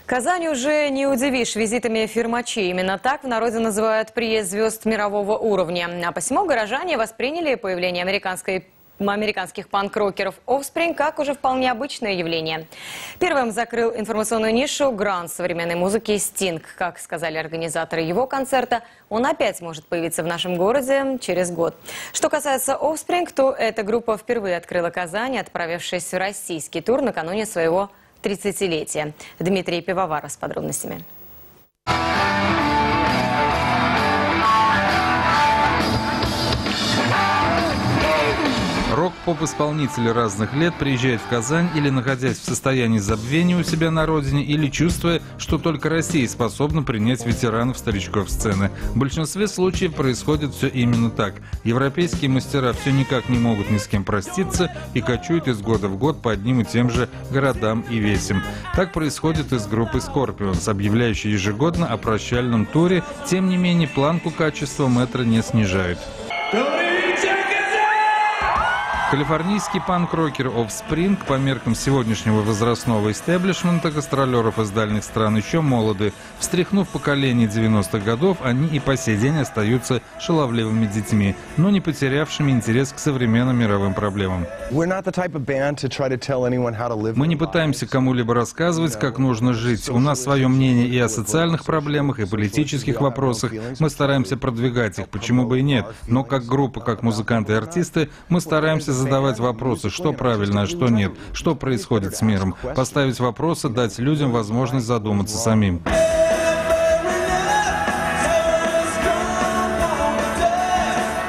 Казань уже не удивишь визитами фирмачи. Именно так в народе называют приезд звезд мирового уровня. А посему горожане восприняли появление американских панк-рокеров Offspring как уже вполне обычное явление. Первым закрыл информационную нишу грант современной музыки Sting. Как сказали организаторы его концерта, он опять может появиться в нашем городе через год. Что касается Offspring, то эта группа впервые открыла Казань, отправившись в российский тур накануне своего 30-летия. Дмитрий Пивоваров с подробностями. Рок-поп-исполнители разных лет приезжают в Казань или находясь в состоянии забвения у себя на родине, или чувствуя, что только Россия способна принять ветеранов-старичков сцены. В большинстве случаев происходит все именно так. Европейские мастера все никак не могут ни с кем проститься и кочуют из года в год по одним и тем же городам и весям. Так происходит и с группой Scorpions, объявляющей ежегодно о прощальном туре. Тем не менее, планку качества метро не снижают. Калифорнийский панк-рокер Offspring по меркам сегодняшнего возрастного истеблишмента гастролеров из дальних стран еще молоды. Встряхнув поколение 90-х годов, они и по сей день остаются шаловливыми детьми, но не потерявшими интерес к современным мировым проблемам. Мы не пытаемся кому-либо рассказывать, как нужно жить. У нас свое мнение и о социальных проблемах, и политических вопросах. Мы стараемся продвигать их, почему бы и нет. Но как группа, как музыканты и артисты, мы стараемся задавать вопросы, что правильно, а что нет, что происходит с миром, поставить вопросы, дать людям возможность задуматься самим.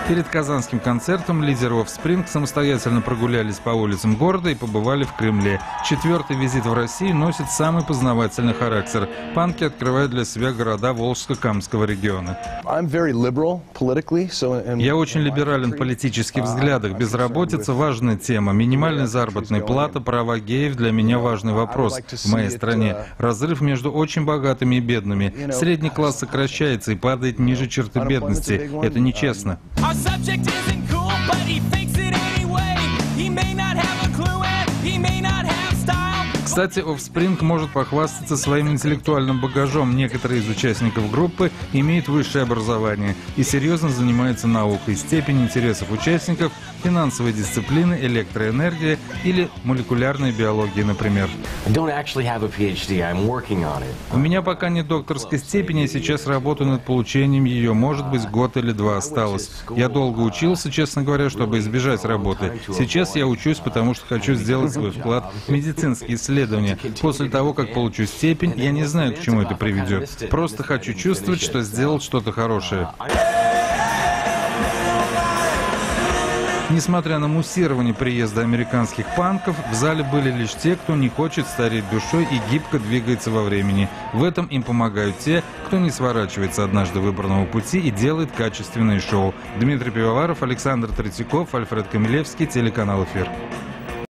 Перед казанским концертом лидеры Offspring самостоятельно прогулялись по улицам города и побывали в Кремле. Четвертый визит в Россию носит самый познавательный характер. Панки открывают для себя города Волжско-Камского региона. Я очень либерален в политических взглядах. Безработица – важная тема. Минимальная заработная плата, права геев – для меня важный вопрос в моей стране. Разрыв между очень богатыми и бедными. Средний класс сокращается и падает ниже черты бедности. Это нечестно. Subject isn't cool, but he fakes it anyway. He may not have a clue and he may not have style. Кстати, Offspring может похвастаться своим интеллектуальным багажом. Некоторые из участников группы имеют высшее образование и серьезно занимаются наукой. Степень интересов участников – финансовые дисциплины, электроэнергия или молекулярная биология, например. У меня пока нет докторской степени, я сейчас работаю над получением ее. Может быть, год или два осталось. Я долго учился, честно говоря, чтобы избежать работы. Сейчас я учусь, потому что хочу сделать свой вклад в медицинские исследования. После того, как получу степень, я не знаю, к чему это приведет. Просто хочу чувствовать, что сделал что-то хорошее. Несмотря на муссирование приезда американских панков, в зале были лишь те, кто не хочет стареть душой и гибко двигается во времени. В этом им помогают те, кто не сворачивается однажды выбранного пути и делает качественное шоу. Дмитрий Пивоваров, Александр Третьяков, Альфред Камилевский, телеканал «Эфир».